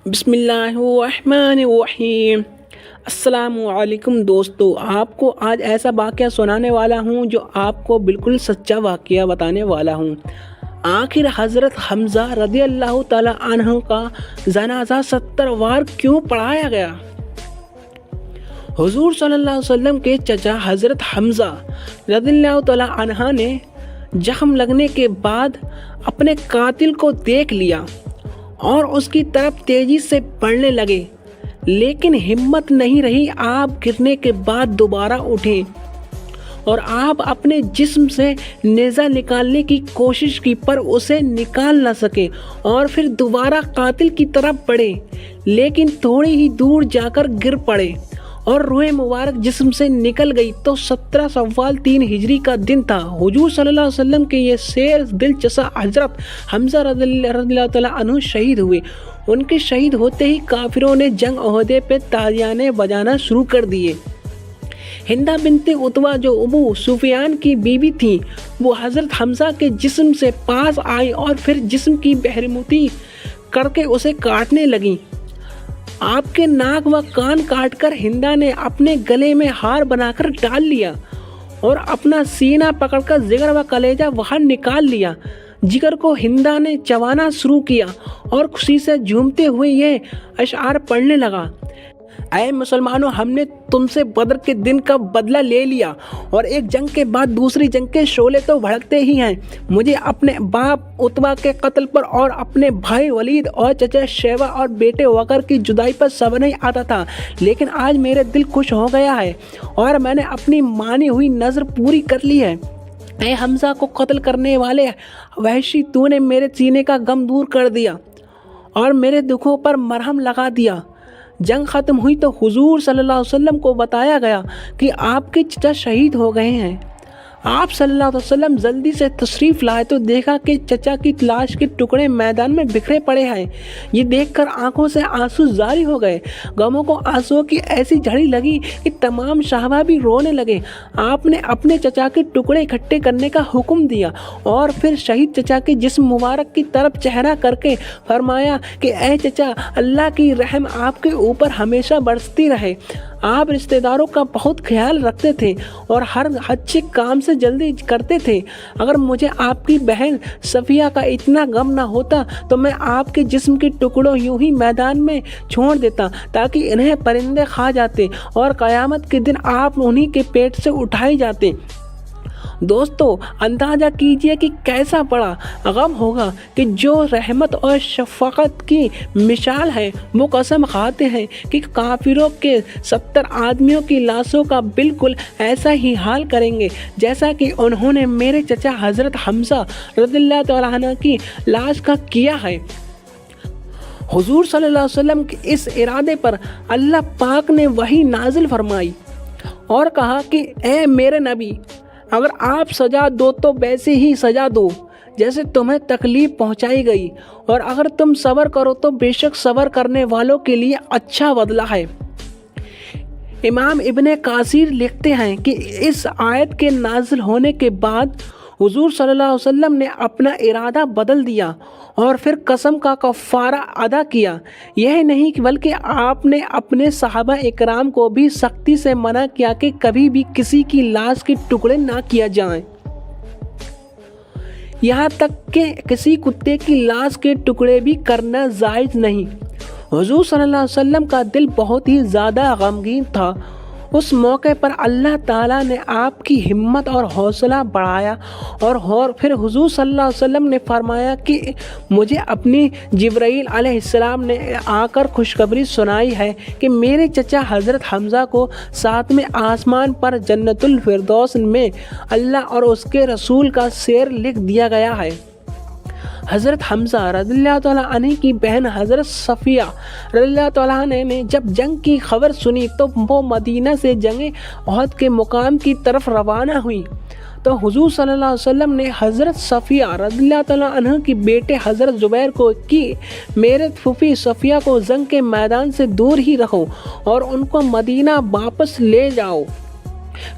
بسم اللہ الرحمن الرحیم۔ السلام علیکم دوستو، آپ کو آج ایسا واقعہ سنانے والا ہوں جو آپ کو بالکل سچا واقعہ بتانے والا ہوں۔ آخر حضرت حمزہ رضی اللہ تعالیٰ عنہ کا جنازہ 70 بار کیوں پڑھایا گیا؟ حضور صلی اللہ علیہ وسلم کے چچا حضرت حمزہ رضی اللہ تعالیٰ عنہ نے زخم لگنے کے بعد اپنے قاتل کو دیکھ لیا اور اس کی طرف تیزی سے بڑھنے لگے، لیکن ہمت نہیں رہی۔ آپ گرنے کے بعد دوبارہ اٹھے اور آپ اپنے جسم سے نیزہ نکالنے کی کوشش کی، پر اسے نکال نہ سکے اور پھر دوبارہ قاتل کی طرف بڑھے، لیکن تھوڑی ہی دور جا کر گر پڑے اور روح مبارک جسم سے نکل گئی۔ تو 17 شوال 3 ہجری کا دن تھا۔ حضور صلی اللہ علیہ وسلم کے یہ شیر دل چسا حضرت حمزہ رضی اللہ تعالیٰ عنہ شہید ہوئے۔ ان کے شہید ہوتے ہی کافروں نے جنگ عہدے پہ تازیانے بجانا شروع کر دیے۔ ہندہ بنت عتبہ جو ابو سفیان کی بیوی تھی، وہ حضرت حمزہ کے جسم سے پاس آئی اور پھر جسم کی بہرموتی کر کے اسے کاٹنے لگیں۔ آپ کے ناک و کان کاٹ کر ہندہ نے اپنے گلے میں ہار بنا کر ڈال لیا اور اپنا سینہ پکڑ کر جگر و کلیجہ باہر نکال لیا۔ جگر کو ہندہ نے چبانا شروع کیا اور خوشی سے جھومتے ہوئے یہ اشعار پڑھنے لگا: اے مسلمانوں، ہم نے تم سے بدر کے دن کا بدلہ لے لیا، اور ایک جنگ کے بعد دوسری جنگ کے شعلے تو بھڑکتے ہی ہیں۔ مجھے اپنے باپ عتبہ کے قتل پر اور اپنے بھائی ولید اور چچا شیبہ اور بیٹے وقر کی جدائی پر صبر نہیں آتا تھا، لیکن آج میرے دل خوش ہو گیا ہے اور میں نے اپنی مانی ہوئی نظر پوری کر لی ہے۔ اے حمزہ کو قتل کرنے والے وحشی، تو نے میرے سینے کا غم دور کر دیا اور میرے دکھوں پر مرہم لگا دیا۔ جنگ ختم ہوئی تو حضور صلی اللہ علیہ وسلم کو بتایا گیا کہ آپ کے چچا شہید ہو گئے ہیں۔ آپ صلی اللہ علیہ وسلم جلدی سے تشریف لائے تو دیکھا کہ چچا کی لاش کے ٹکڑے میدان میں بکھرے پڑے ہیں۔ یہ دیکھ کر آنکھوں سے آنسو جاری ہو گئے۔ غموں کو آنسوؤں کی ایسی جھڑی لگی کہ تمام صحابہ بھی رونے لگے۔ آپ نے اپنے چچا کے ٹکڑے اکٹھے کرنے کا حکم دیا اور پھر شہید چچا کے جسم مبارک کی طرف چہرہ کر کے فرمایا کہ اے چچا، اللہ کی رحم آپ کے اوپر ہمیشہ برستی رہے۔ آپ رشتہ داروں کا بہت خیال رکھتے تھے اور ہر اچھے کام سے جلدی کرتے تھے۔ اگر مجھے آپ کی بہن صفیہ کا اتنا غم نہ ہوتا تو میں آپ کے جسم کے ٹکڑوں یوں ہی میدان میں چھوڑ دیتا تاکہ انہیں پرندے کھا جاتے اور قیامت کے دن آپ انہی کے پیٹ سے اٹھائے جاتے۔ دوستو، اندازہ کیجئے کہ کیسا بڑا غم ہوگا کہ جو رحمت اور شفقت کی مثال ہے، وہ قسم کھاتے ہیں کہ کافروں کے 70 آدمیوں کی لاشوں کا بالکل ایسا ہی حال کریں گے جیسا کہ انہوں نے میرے چچا حضرت حمزہ رضی اللہ تعالیٰ عنہ کی لاش کا کیا ہے۔ حضور صلی اللہ علیہ وسلم کے اس ارادے پر اللہ پاک نے وحی نازل فرمائی اور کہا کہ اے میرے نبی، اگر آپ سزا دو تو ویسے ہی سزا دو جیسے تمہیں تکلیف پہنچائی گئی، اور اگر تم صبر کرو تو بے شک صبر کرنے والوں کے لیے اچھا بدلہ ہے۔ امام ابن کثیر لکھتے ہیں کہ اس آیت کے نازل ہونے کے بعد حضور صلی اللہ علیہ وسلم نے اپنا ارادہ بدل دیا اور پھر قسم کا کفارہ ادا کیا۔ یہ نہیں بلکہ آپ نے اپنے صحابہ اکرام کو بھی سختی سے منع کیا کہ کبھی بھی کسی کی لاش کے ٹکڑے نہ کیا جائیں، یہاں تک کہ کسی کتے کی لاش کے ٹکڑے بھی کرنا جائز نہیں۔ حضور صلی اللہ علیہ وسلم کا دل بہت ہی زیادہ غمگین تھا۔ اس موقع پر اللہ تعالیٰ نے آپ کی ہمت اور حوصلہ بڑھایا اور پھر حضور صلی اللہ علیہ وسلم نے فرمایا کہ مجھے اپنی جبرائیل علیہ السلام نے آ کر خوشخبری سنائی ہے کہ میرے چچا حضرت حمزہ کو 7ویں آسمان پر جنت الفردوس میں اللہ اور اس کے رسول کا شعر لکھ دیا گیا ہے۔ حضرت حمزہ رضی اللہ تعالیٰ عنہ کی بہن حضرت صفیہ رضی اللہ تعالیٰ عنہ نے جب جنگ کی خبر سنی تو وہ مدینہ سے جنگ احد کے مقام کی طرف روانہ ہوئی۔ تو حضور صلی اللہ علیہ وسلم نے حضرت صفیہ رضی اللہ تعالیٰ عنہ کی بیٹے حضرت زبیر کو کہ میرے پھوپھی صفیہ کو جنگ کے میدان سے دور ہی رکھو اور ان کو مدینہ واپس لے جاؤ۔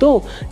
2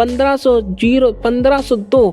1502